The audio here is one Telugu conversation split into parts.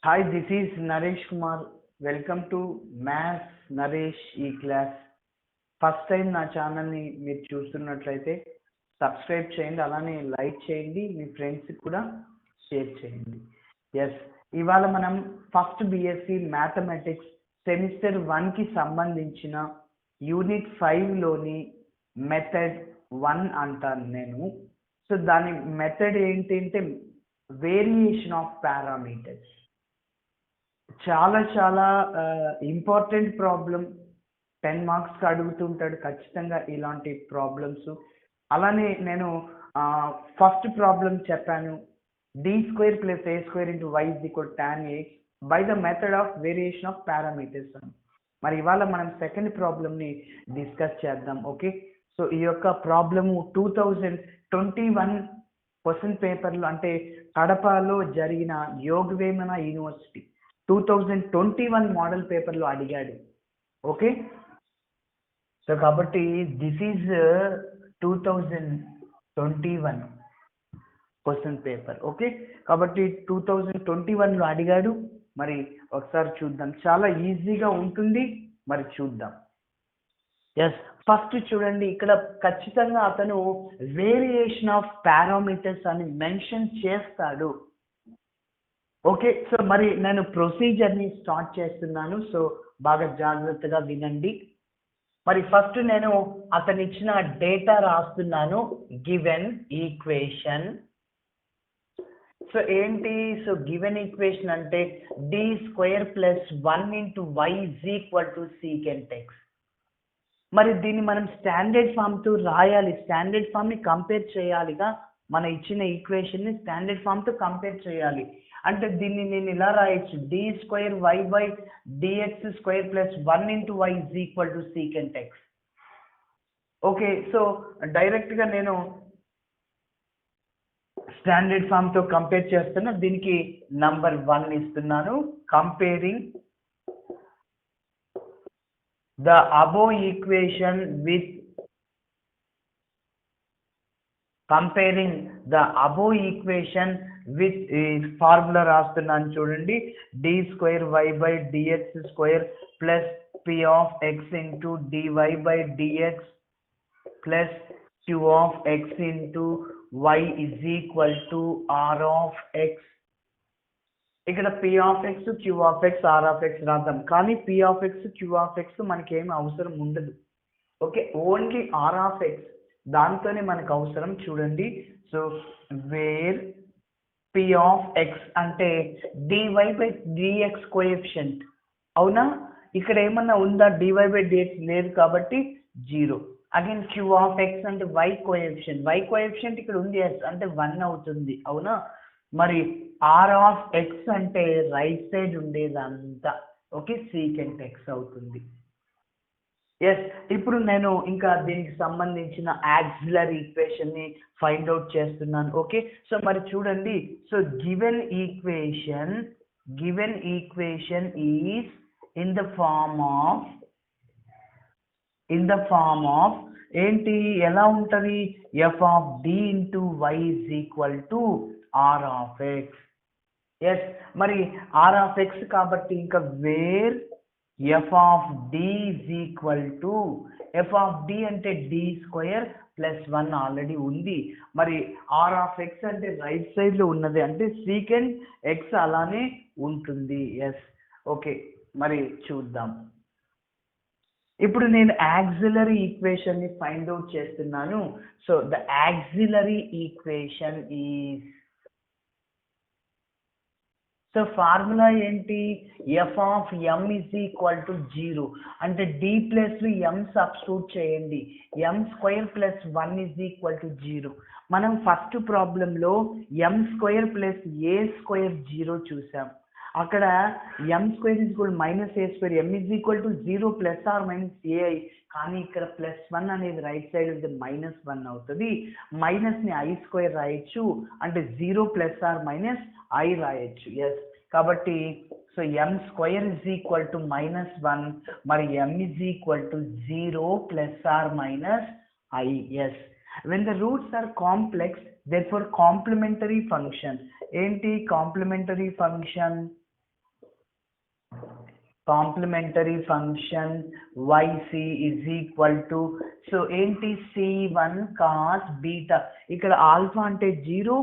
Hi, this is Naresh Kumar. Welcome to Maths Naresh E-Class. First time నా ఛానల్ని మీరు చూస్తున్నట్లయితే సబ్స్క్రైబ్ చేయండి, అలానే లైక్ చేయండి, మీ ఫ్రెండ్స్కి కూడా షేర్ చేయండి. ఎస్, ఇవాళ మనం ఫస్ట్ బీఎస్సీ మ్యాథమెటిక్స్ సెమిస్టర్ 1కి సంబంధించిన యూనిట్ 5లోని మెథడ్ 1 అంటాను నేను. సో దాని మెథడ్ ఏంటంటే వేరియేషన్ ఆఫ్ పారామీటర్స్. చాలా చాలా ఇంపార్టెంట్ ప్రాబ్లం. 10 మార్క్స్కి అడుగుతుంటాడు ఖచ్చితంగా ఇలాంటి ప్రాబ్లమ్స్. అలానే నేను ఫస్ట్ ప్రాబ్లం చెప్పాను, d² + a² × y = tan x by the method of variation of parameters అని. మరి ఇవాళ మనం సెకండ్ ప్రాబ్లమ్ని డిస్కస్ చేద్దాం. ఓకే, సో ఈ యొక్క ప్రాబ్లము 2021 క్వశ్చన్ పేపర్లో, అంటే కడపలో జరిగిన యోగవేమన యూనివర్సిటీ 2021 మోడల్ పేపర్లో అడిగాడు. ఓకే, సో కాబట్టి this is 2021 question paper. Okay, కాబట్టి 2021లో అడిగాడు. మరి ఒకసారి చూద్దాం, చాలా ఈజీగా ఉంటుంది, మరి చూద్దాం. ఎస్, ఫస్ట్ చూడండి, ఇక్కడ ఖచ్చితంగా అతను వేరియేషన్ ఆఫ్ పారామీటర్స్ అని మెన్షన్ చేస్తాడు. ఓకే, సో మరి నేను ప్రొసీజర్ని స్టార్ట్ చేస్తున్నాను, సో బాగా జాగ్రత్తగా వినండి. మరి ఫస్ట్ నేను అతను ఇచ్చిన డేటా రాస్తున్నాను. Given equation. సో ఏంటి, సో గివెన్ ఈక్వేషన్ అంటే d² + 1 × y = secant x. మరి దీన్ని మనం స్టాండర్డ్ ఫామ్తో రాయాలి, స్టాండర్డ్ ఫామ్ని కంపేర్ చేయాలిగా. మన ఇచ్చిన ఈక్వేషన్ని స్టాండర్డ్ ఫామ్తో కంపేర్ చేయాలి. అంటే దీన్ని నేను ఇలా రాయొచ్చు, d²y/dx² + 1 × y = secant x. Okay, so డైరెక్ట్గా నేను స్టాండర్డ్ ఫామ్తో కంపేర్ చేస్తున్నా. దీనికి నంబర్ 1 ఇస్తున్నాను. Comparing the above equation with formula రాస్తున్నాను చూడండి. d²y/dx² + p of x × dy/dx plus q of x into y = r of x. ఇక్కడ p of x, q of x, r of x రాద్దాం. కానీ p of x, q of x మనకి ఏమి అవసరం ఉండదు. Okay, only r of x దాంతోనే మనకు అవసరం. చూడండి, so where p of x అంటే dy/dx కోఎఫిషియంట్. అవునా, ఇక్కడ ఏమన్నా ఉందా? dy/dx లేదు కాబట్టి 0. అగైన్ q of x అంటే y కోఎఫిషియంట్ ఇక్కడ ఉంది, s అంటే 1 అవుతుంది. అవునా, మరి r of x అంటే రైట్ సైడ్ ఉండేదంతా. ఓకే, secant x అవుతుంది. ఎస్, ఇప్పుడు నేను ఇంకా దీనికి సంబంధించిన యాక్సిలరీ ఈక్వేషన్ని ఫైండ్ అవుట్ చేస్తున్నాను. ఓకే, సో మరి చూడండి, so given equation is in the form of ఏంటి, ఎలా ఉంటుంది, f of d × y = r of x. Yes, మరి r of x కాబట్టి ఇంకా wear f of d f of d అంటే d² + 1 ఆల్రెడీ ఉంది. మరి r of x అంటే రైట్ సైడ్లో ఉన్నది, అంటే secant x అలానే ఉంటుంది. ఎస్, ఓకే, మరి చూద్దాం. ఇప్పుడు నేను యాక్సిలరీ ఈక్వేషన్ని ఫైండ్ అవుట్ చేస్తున్నాను. So the auxiliary equation is, so formula ఏంటి, f of m = 0. అంటే d ప్లస్లో m సబ్స్టిట్యూట్ చేయండి, m² + 1 = 0. మనం ఫస్ట్ ప్రాబ్లంలో m² + a² 0 చూసాం. అక్కడ m² = -a², m = 0 ± ai. కానీ ఇక్కడ +1 అనేది రైట్ సైడ్ ఉంటే -1 అవుతుంది. మైనస్ని i² రాయొచ్చు, అంటే 0 ± i రాయొచ్చు. ఎస్, కాబట్టి సో m² = -1, మరి m = 0 ± i. Yes, when the roots are complex, therefore complementary function. ఏంటి complementary function, complementary function yc is equal to, so ఏంటి, c1 cos బీటా. ఇక్కడ ఆల్ఫా అంటే 0,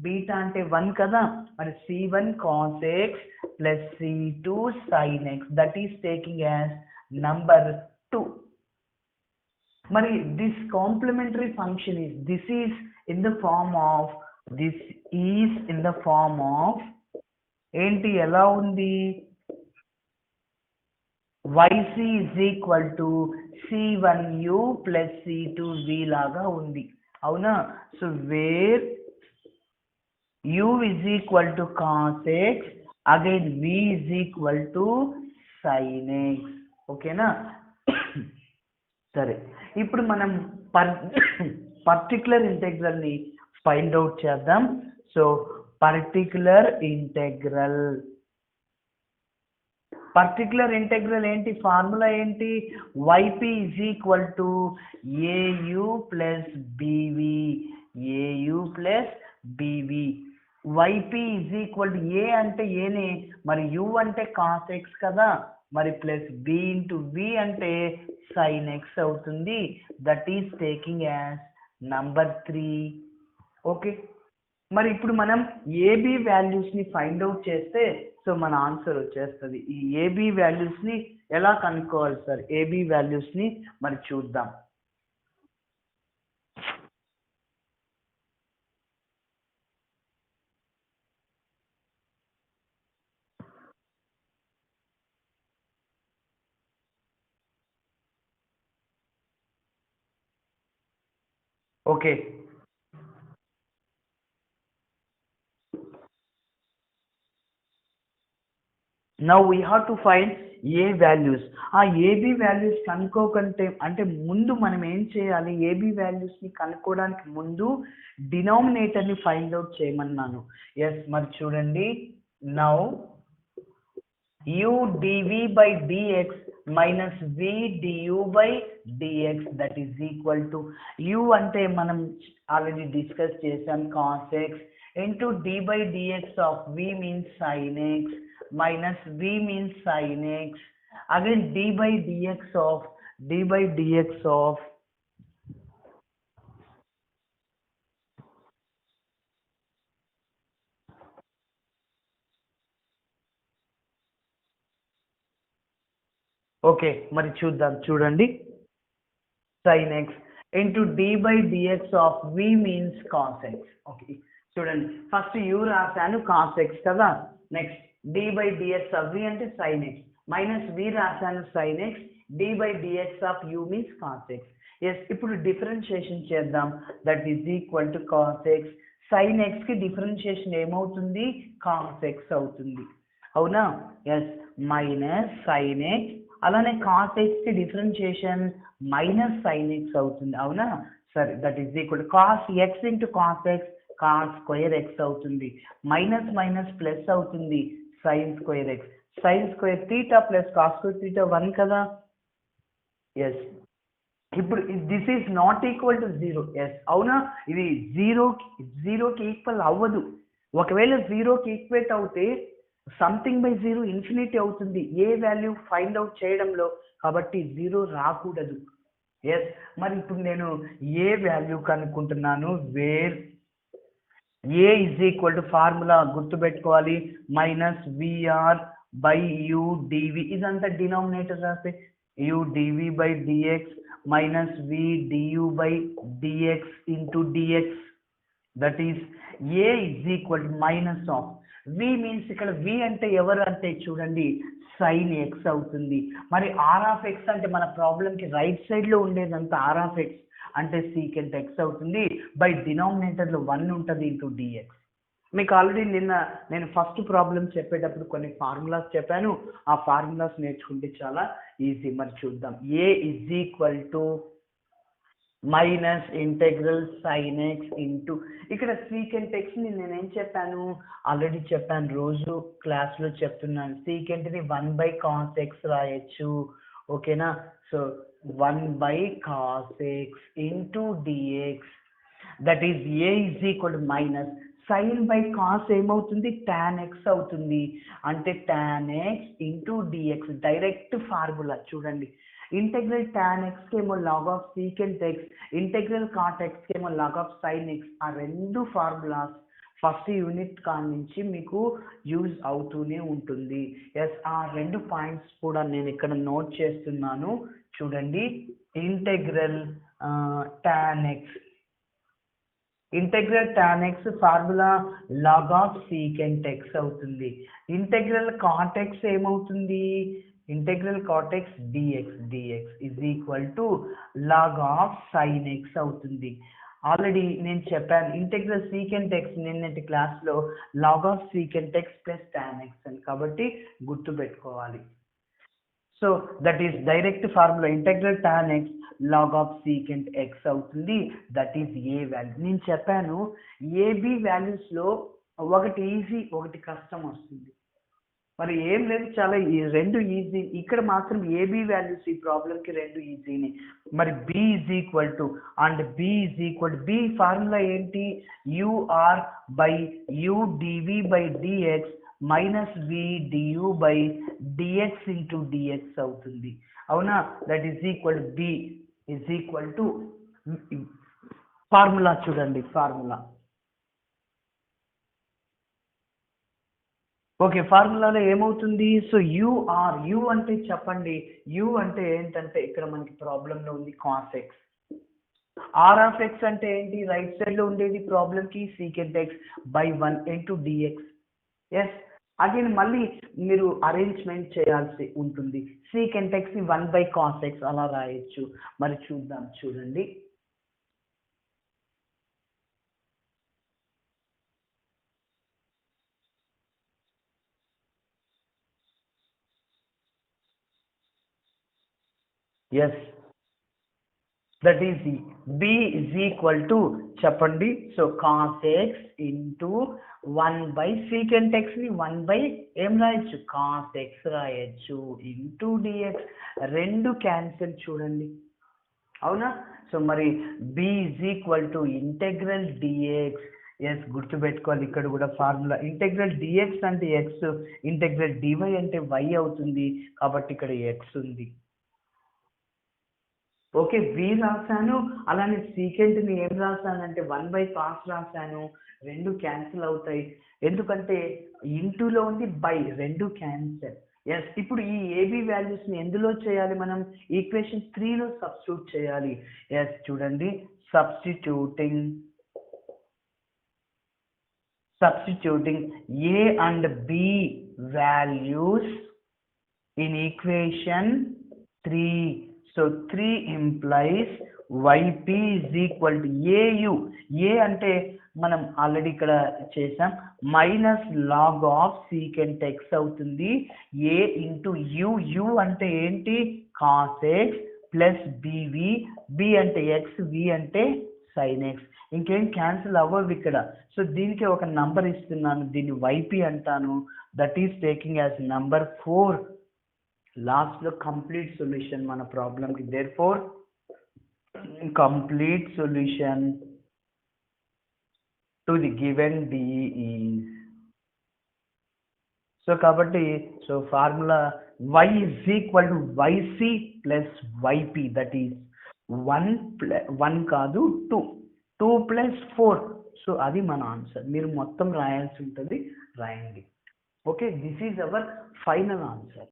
బీటా అంటే 1 కదా, మరి c1 cos x plus c2 sin x, that is taking as number 2. మరి this complementary function is, this is in the form of ఏంటి, ఎలా ఉంది, yc is equal to c1u plus c2v లాగా ఉంది, అవునా. So where u is equal to cos x, again v is equal to sin x, ఓకేనా. సరే, ఇప్పుడు మనం పర్టికులర్ ఇంటెగ్రల్ ని ఫైండ్ అవుట్ చేద్దాం. సో పర్టికులర్ ఇంటెగ్రల్ ఏంటి, ఫార్ములా ఏంటి, yp is equal to au plus bv. yp is equal to a అంటే ఏనే, మరి u అంటే cos x కదా, మరి ప్లస్ b ఇంటూ v అంటే sin x అవుతుంది, that is taking as number 3. Okay, మరి ఇప్పుడు మనం ఏబి వాల్యూస్ ని ఫైండ్ అవుట్ చేస్తే సో మన ఆన్సర్ వచ్చేస్తుంది. ఈ ఏబి వాల్యూస్ ని ఎలా కనుక్కోవాలి సార్, ఏబి వాల్యూస్ ని మరి చూద్దాం. Okay, now we have to find a values. ఆ ఏబి వాల్యూస్ కనుక్కోకంటే అంటే ముందు మనం ఏం చేయాలి, ఏబి వాల్యూస్ ని కనుక్కోవడానికి ముందు డినామినేటర్ ని ఫైండ్ అవుట్ చేయమన్నాను. ఎస్, మరి చూడండి, now u dv by dx minus v du by dx, that is equal to, u అంటే మనం ఆల్రెడీ డిస్కస్ చేసాం, cos x into d by dx of v means sin x minus v means sin x, again d by dx of okay, మరి చూడండి, sin x into d by dx of v means cos x. Okay, చూడండి, ఫస్ట్ u రాశాను cos x కదా, next d by dx of v అంటే sin x, మైనస్ v రాశాను sin x, d by dx of u means cos x. Yes, ఇప్పుడు డిఫరెన్షియేషన్ చేద్దాం, that is equal to cos x, sin x కి డిఫరెన్షియేషన్ ఏమవుతుంది, cos x అవుతుంది, అవునా. ఎస్, మైనస్ sin x, అలానే cos x కి డిఫరెన్షియేషన్ మైనస్ sin x అవుతుంది, అవునా. సరే, that is equal to cos x into cos x, cos square x అవుతుంది, మైనస్ మైనస్ ప్లస్ అవుతుంది, sin square x, sin square theta plus cos square theta 1 కదా. ఎస్, ఇప్పుడు this is not equal to 0. Yes, అవునా, ఇది జీరోకి ఈక్వల్ అవ్వదు. ఒకవేళ జీరోకి ఈక్వేట్ అవుతే సంథింగ్ బై 0 ఇన్ఫినిటీ అవుతుంది ఏ వాల్యూ ఫైండ్ అవుట్ చేయడంలో, కాబట్టి 0 రాకూడదు. ఎస్, మరి ఇప్పుడు నేను ఏ వాల్యూ కనుక్కుంటున్నాను, where A is equal to, formula గుర్తుపెట్టుకోవాలి, minus v r by u d v, ఇదంతా డినామినేటర్ రాస్తే u dv by dx minus v du by dx into dx, that is a is equal to minus of v means ఇక్కడ v అంటే ఎవరు అంటే చూడండి sin x అవుతుంది. మరి r of x అంటే మన ప్రాబ్లంకి రైట్ సైడ్ లో ఉండేదంతా r of x అంటే secant x అవుతుంది, బై డినామినేటర్ లో 1 ఉంటుంది ఇంటూ dx. మీకు ఆల్రెడీ నేను ఫస్ట్ ప్రాబ్లం చెప్పేటప్పుడు కొన్ని ఫార్ములాస్ చెప్పాను, ఆ ఫార్ములాస్ నేర్చుకుంటే చాలా ఈజీ. మరి చూద్దాం, A is equal to minus integral sine x into, ఇక్కడ సీకెంట్ ఎక్స్ ని నేనేం చెప్పాను, ఆల్రెడీ చెప్పాను, రోజు క్లాస్లో చెప్తున్నాను, సీకెంట్ని 1/cos x రాయొచ్చు, ఓకేనా. So 1/cos x into dx, that is A is equal to minus sine by cos ఏమవుతుంది, tan x అవుతుంది. అంటే tan x into d x direct formula చూడండి. ఇంటెగ్రల్ tan x కేమో log of secant x, integral cot x కేమో log ఆఫ్ sin x. ఆ రెండు ఫార్ములాస్ ఫస్ట్ యూనిట్ కాడి నుంచి మీకు యూజ్ అవుతూనే ఉంటుంది. ఎస్, ఆ రెండు పాయింట్స్ కూడా నేను ఇక్కడ నోట్ చేస్తున్నాను చూడండి. Integral tan x formula log of secant x అవుతుంది. ఇంటెగ్రల్ cot x ఏమవుతుంది, integral cot x dx is equal to log of sin x అవుతుంది. ఆల్రెడీ నేను చెప్పాను ఇంటెగ్రల్ సీకెంట్ x నిన్నటి క్లాస్లో log of secant x plus tan x అని, కాబట్టి గుర్తు పెట్టుకోవాలి. So that is direct formula integral tan x log of secant x అవుతుంది. That is A value. నేను చెప్పాను ఏబి వాల్యూస్లో ఒకటి ఈజీ ఒకటి కష్టం వస్తుంది. మరి ఏం లేదు, చాలా రెండు ఈజీ. ఇక్కడ మాత్రం ఏబి వాల్యూస్ ఈ ప్రాబ్లంకి రెండు ఈజీని. మరి B is equal to B formula ఏంటి, u r by u d v by d x minus v d u by d x into d x అవుతుంది. అవునా? That is equal B is equal to formula చూడండి, ఫార్ములా. ఓకే, ఫార్ములాలో ఏమవుతుంది, సో యు అంటే చెప్పండి, యు అంటే ఏంటంటే ఇక్కడ మనకి ప్రాబ్లంలో ఉంది cos x. R of x అంటే ఏంటి, రైట్ సైడ్ లో ఉండేది ప్రాబ్లంకి secant x by 1 into d x. Yes, again మళ్ళీ మీరు అరేంజ్మెంట్ చేయాల్సి ఉంటుంది. Secant x 1 by cos x అలా రాయొచ్చు. మరి చూద్దాం చూడండి. Yes, that is B is equal to చెప్పండి. So cos x into 1 by secant x ని 1 బై ఏం రాయొచ్చు, కాస్ ఎక్స్ రాయొచ్చు ఇంటూ డిఎక్స్. రెండు క్యాన్సిల్ చూడండి, అవునా? సో మరి B is equal to integral dx. Yes, గుర్తుపెట్టుకోవాలి ఇక్కడ కూడా ఫార్ములా ఇంటెగ్రల్ డిఎక్స్ అంటే ఎక్స్, ఇంటెగ్రల్ డివై అంటే వై అవుతుంది. కాబట్టి ఇక్కడ ఎక్స్ ఉంది. ఓకే, వి రాశాను, అలానే సీకెంట్ని ఏం రాశానంటే 1 బై కాస్ రాశాను. రెండు క్యాన్సిల్ అవుతాయి, ఎందుకంటే ఇంటూలో ఉంది బై, రెండు క్యాన్సిల్. ఎస్, ఇప్పుడు ఈ ఏబి వాల్యూస్ని ఎందులో చేయాలి, మనం ఈక్వేషన్ 3లో సబ్స్టిట్యూట్ చేయాలి. ఎస్, చూడండి, substituting A and B values in equation 3. So 3 implies yp is equal to au. a అంటే మనం ఆల్రెడీ ఇక్కడ చేసాం, minus log of secant x అవుతుంది. a ఇంటూ యు అంటే ఏంటి, cos x plus B V, B అంటే ఎక్స్, వి అంటే సైన్ ఎక్స్. ఇంకేం క్యాన్సిల్ అవ్వవు ఇక్కడ. సో దీనికి ఒక నంబర్ ఇస్తున్నాను, దీన్ని వైపీ అంటాను. That is taking as number 4. Last లో కంప్లీట్ సొల్యూషన్ మన ప్రాబ్లం కి. Therefore complete solution to the given d e is. So కాబట్టి so formula y is equal to yc plus yp, that is 1 కాదు 2 plus 4. సో అది మన ఆన్సర్. మీరు మొత్తం రాయాల్సి ఉంటుంది, రాయండి. Okay, this is our final answer.